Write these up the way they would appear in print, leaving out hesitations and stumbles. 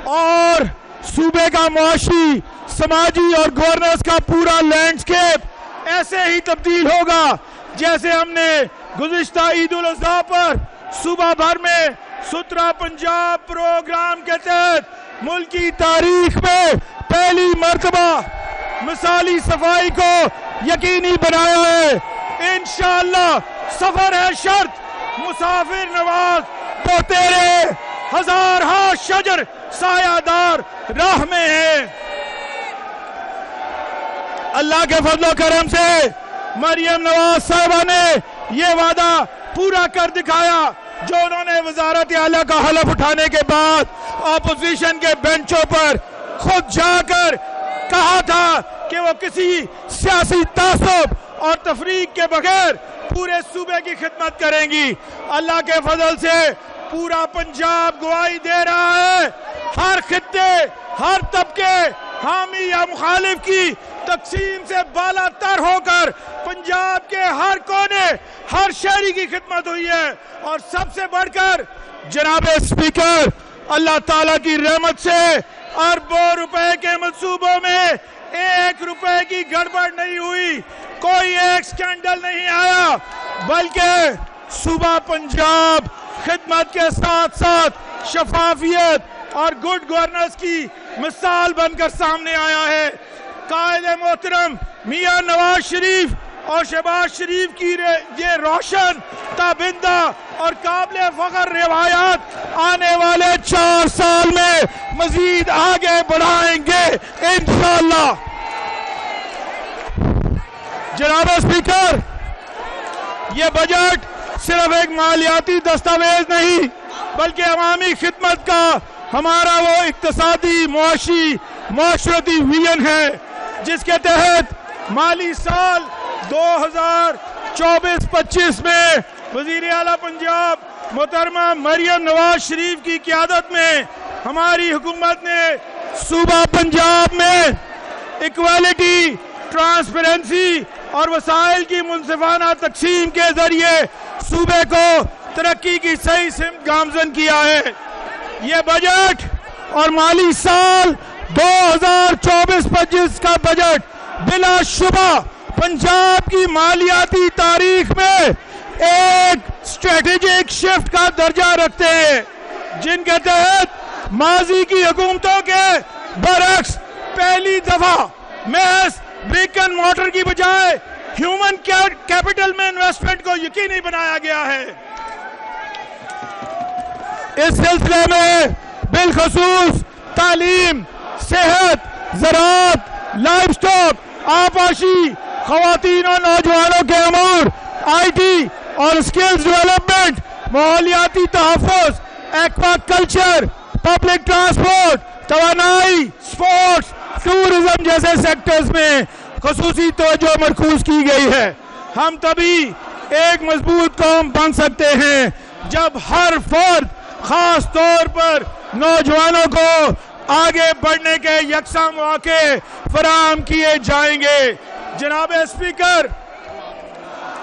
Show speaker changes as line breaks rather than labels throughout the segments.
اور صوبے کا معاشی سماجی اور گورننس کا پورا لینڈسکیپ ایسے ہی تبدیل ہوگا جیسے ہم نے گزشتہ عید الاضحیٰ پر صوبہ بھر میں 17 پنجاب پروگرام کے تحت ملک کی تاریخ میں پہلی مرتبہ مثالی صفائی کو یقینی بنایا ہے۔ انشاءاللہ سفر ہے شرط مسافر نواز تو تیرے ہزار ہاں شجر سایہ دار راہ میں ہے۔ اللہ کے فضل و کرم سے مریم نواز صاحبہ نے یہ وعدہ پورا کر دکھایا جو انہوں نے وزارت اعلیٰ کا حلف اٹھانے کے بعد اپوزیشن کے بینچوں پر خود جا کر کہا تھا کہ وہ کسی سیاسی تعصب اور تفریق کے بغیر پورے صوبے کی خدمت کریں گی۔ اللہ کے فضل سے پورا پنجاب گواہی دے رہا ہے، ہر خطے ہر طبقے حامی یا مخالف کی تقسیم سے بالا تر ہو کر پنجاب کے ہر کونے ہر شہری کی خدمت ہوئی ہے۔ اور سب سے بڑھ کر جناب اسپیکر اللہ تعالیٰ کی رحمت سے اربوں روپے کے منصوبوں میں 1 روپے کی گڑبڑ نہیں ہوئی، کوئی ایک سکینڈل نہیں آیا، بلکہ صوبہ پنجاب خدمت کے ساتھ ساتھ شفافیت اور گڈ گورننس کی مثال بن کر سامنے آیا ہے۔ قائد محترم میاں نواز شریف اور شہباز شریف کی یہ روشن تابندہ اور قابل فخر روایات آنے والے 4 سال میں مزید آگے بڑھائیں گے انشاءاللہ۔ جناب اسپیکر، یہ بجٹ صرف ایک مالیاتی دستاویز نہیں بلکہ عوامی خدمت کا ہمارا وہ اقتصادی معاشرتی ویژن ہے جس کے تحت مالی سال 2024-25 میں وزیر اعلیٰ پنجاب محترمہ مریم نواز شریف کی قیادت میں ہماری حکومت نے صوبہ پنجاب میں ایکوالٹی، ٹرانسپیرنسی اور وسائل کی منصفانہ تقسیم کے ذریعے صوبے کو ترقی کی صحیح سمت گامزن کیا ہے۔ یہ بجٹ اور مالی سال 2024-25 کا بجٹ بلا شبہ پنجاب کی مالیاتی تاریخ میں ایک اسٹریٹجک شفٹ کا درجہ رکھتے ہیں، جن کے تحت ماضی کی حکومتوں کے برعکس پہلی دفعہ محض برک اینڈ مورٹر کی بجائے ہیومن کیپٹل میں انویسٹمنٹ کو یقینی بنایا گیا ہے۔ اس سلسلے میں بالخصوص تعلیم، صحت، زراعت، لائف سٹاک، آبپاشی، خواتین اور نوجوانوں کے امور، آئی ٹی اور سکلز ڈیولپمنٹ، ماحولیاتی تحفظ، ایکوا کلچر، پبلک ٹرانسپورٹ، توانائی، سپورٹس، ٹورزم جیسے سیکٹرز میں خصوصی توجہ مرکوز کی گئی ہے۔ ہم تبھی ایک مضبوط قوم بن سکتے ہیں جب ہر فرد، خاص طور پر نوجوانوں کو آگے بڑھنے کے یکساں مواقع فراہم کیے جائیں گے۔ جناب اسپیکر،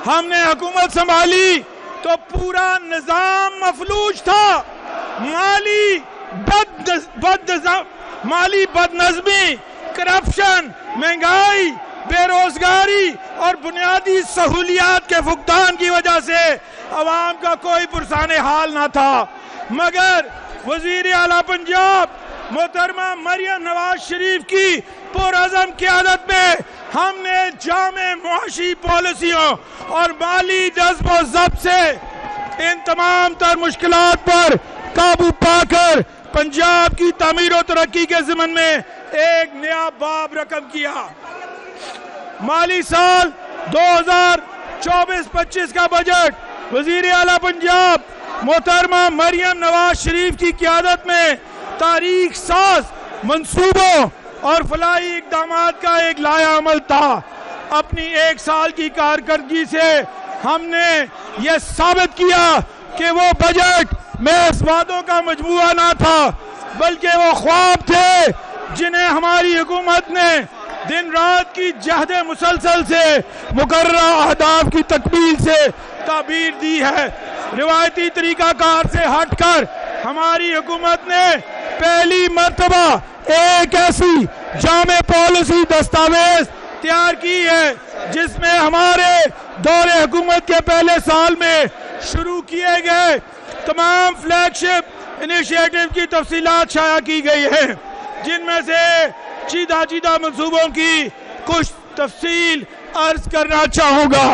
ہم نے حکومت سنبھالی تو پورا نظام مفلوج تھا، مالی بدنظمی، کرپشن، مہنگائی، بے روزگاری اور بنیادی سہولیات کے فقدان کی وجہ سے عوام کا کوئی پرسان حال نہ تھا، مگر وزیر اعلیٰ پنجاب محترمہ مریم نواز شریف کی پرعزم قیادت میں ہم نے جامع معاشی پالیسیوں اور مالی جذب و ضبط سے ان تمام تر مشکلات پر قابو پا کر پنجاب کی تعمیر و ترقی کے ضمن میں ایک نیا باب رقم کیا۔ مالی سال 2024-25 کا بجٹ وزیر اعلیٰ پنجاب محترمہ مریم نواز شریف کی قیادت میں تاریخ ساز منصوبوں اور فلاحی اقدامات کا ایک لائحہ عمل تھا۔ اپنی 1 سال کی کارکردگی سے ہم نے یہ ثابت کیا کہ وہ بجٹ محض وعدوں کا مجموعہ نہ تھا بلکہ وہ خواب تھے جنہیں ہماری حکومت نے دن رات کی جہد مسلسل سے مقررہ اہداف کی تکمیل سے تعبیر دی ہے۔ روایتی طریقہ کار سے ہٹ کر ہماری حکومت نے پہلی مرتبہ ایک ایسی جامع پالیسی دستاویز تیار کی ہے جس میں ہمارے دور حکومت کے پہلے سال میں شروع کیے گئے تمام فلیگ شپ انیشیٹو کی تفصیلات شائع کی گئی ہیں، جن میں سے چیدہ منصوبوں کی کچھ تفصیل عرض کرنا چاہوں گا۔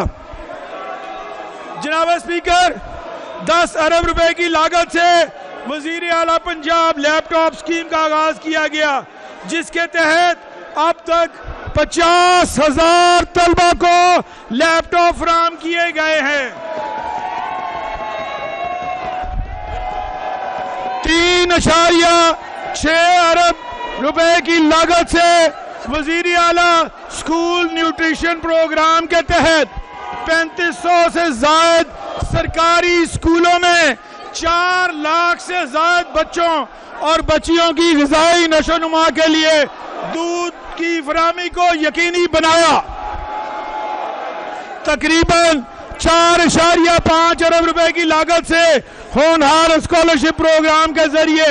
جناب اسپیکر، 10 ارب روپے کی لاگت سے وزیر اعلیٰ پنجاب لیپ ٹاپ اسکیم کا آغاز کیا گیا، جس کے تحت اب تک 50,000 طلبہ کو لیپ ٹاپ فراہم کیے گئے ہیں۔ 3.6 ارب روپے کی لاگت سے وزیر اعلیٰ اسکول نیوٹریشن پروگرام کے تحت 3500 سے زائد سرکاری اسکولوں میں 4 لاکھ سے زائد بچوں اور بچیوں کی غذائی نشو و نما کے لیے دودھ کی فراہمی کو یقینی بنایا۔ تقریباً 4.5 ارب روپے کی لاگت سے ہونہار اسکالرشپ پروگرام کے ذریعے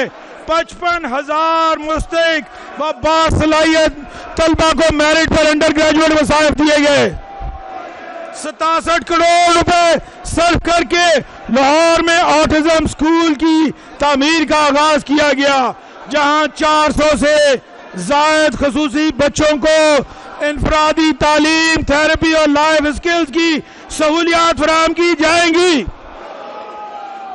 55,000 مستحق و باصلاحیت طلبہ کو میرٹ پر انڈر گریجویٹ وظائف دیے گئے۔ 67 کروڑ روپے صرف کر کے لاہور میں آٹزم اسکول کی تعمیر کا آغاز کیا گیا، جہاں 400 سے زائد خصوصی بچوں کو انفرادی تعلیم، تھیراپی اور لائف اسکلز کی سہولیات فراہم کی جائیں گی۔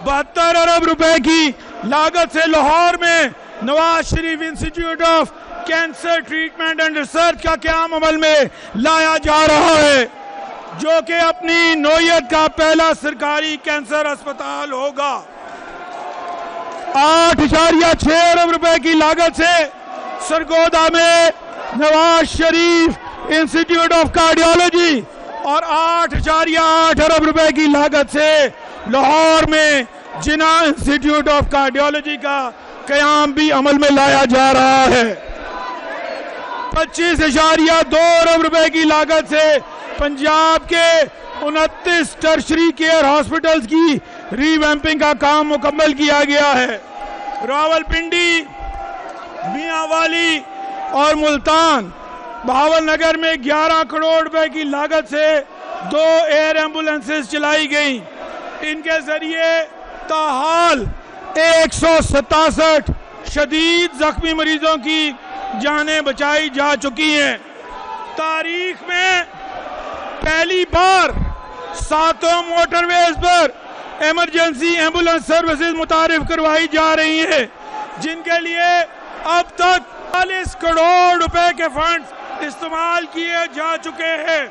72 ارب روپے کی لاگت سے لاہور میں Nawaz Sharif institute of cancer treatment and research کا قیام عمل میں لایا جا رہا ہے، جو کہ اپنی نوعیت کا پہلا سرکاری کینسر اسپتال ہوگا۔ 8.6 ارب روپے کی لاگت سے سرگودا میں Nawaz Sharif institute of cardiology اور 8.8 ارب روپے کی لاگت سے لاہور میں جناح انسٹیٹیوٹ آف کارڈیالوجی کا قیام بھی عمل میں لایا جا رہا ہے۔ 25.2 ارب روپے کی لاگت سے پنجاب کے 29 ٹرشری کیئر ہاسپٹلز کی ری ویمپنگ کا کام مکمل کیا گیا ہے۔ راولپنڈی، میاں والی اور ملتان، بہاول نگر میں 11 کروڑ روپے کی لاگت سے 2 ایئر ایمبولنسز چلائی گئیں۔ ان کے ذریعے تاحال 167 شدید زخمی مریضوں کی جانیں بچائی جا چکی ہیں۔ تاریخ میں پہلی بار 7 موٹر ویز پر ایمرجنسی ایمبولنس سروسز متعارف کروائی جا رہی ہیں، جن کے لیے اب تک 40 کروڑ روپے کے فنڈز استعمال کیے جا چکے ہیں۔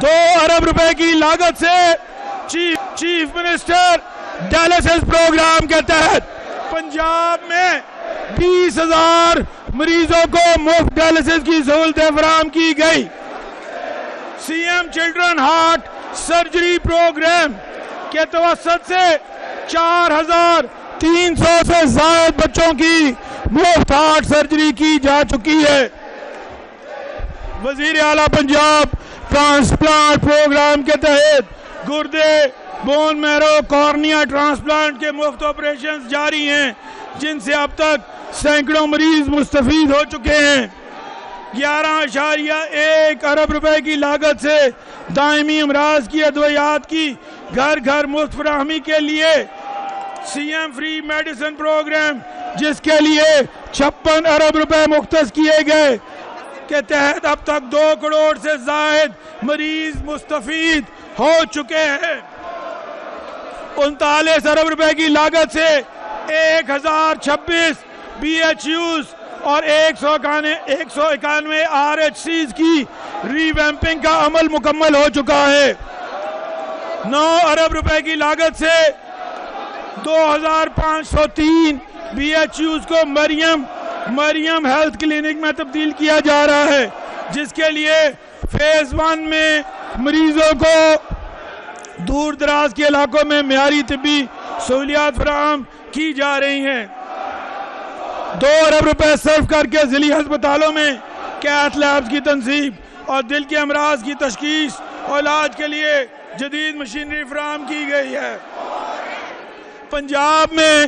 2 ارب روپے کی لاگت سے چیف منسٹر ڈائلسس پروگرام کے تحت پنجاب میں 20,000 مریضوں کو مفت ڈائلسس کی سہولتیں فراہم کی گئی۔ C M children heart surgery program کے توسط سے 4,300 سے زائد بچوں کی مفت ہارٹ سرجری کی جا چکی ہے۔ وزیر اعلیٰ پنجاب ٹرانسپلانٹ پروگرام کے تحت گردے، بون میرو، کارنیا ٹرانسپلانٹ کے مفت آپریشنز جاری ہیں، جن سے اب تک سینکڑوں مریض مستفید ہو چکے ہیں۔ 11.1 ارب روپے کی لاگت سے دائمی امراض کی ادویات کی گھر گھر مفت فراہمی کے لیے C M free medicine program, جس کے لیے 56 ارب روپے مختص کیے گئے، کے تحت اب تک 2 کروڑ سے زائد مریض مستفید ہو چکے ہیں۔ 39 ارب روپے کی لاگت سے 1026 بی ایچ یوز اور 191 آر ایچ سیز کی ری ویمپنگ کا عمل مکمل ہو چکا ہے۔ 9 ارب روپے کی لاگت سے 2503 بی ایچ یوز کو مریم ہیلتھ کلینک میں تبدیل کیا جا رہا ہے، جس کے لیے فیز 1 میں مریضوں کو دور دراز کے علاقوں میں معیاری طبی سہولیات فراہم کی جا رہی ہیں۔ 2 ارب روپے صرف کر کے ضلعی ہسپتالوں میں کیتھ لیبز کی تنصیب اور دل کے امراض کی تشخیص اور علاج کے لیے جدید مشینری فراہم کی گئی ہے۔ پنجاب میں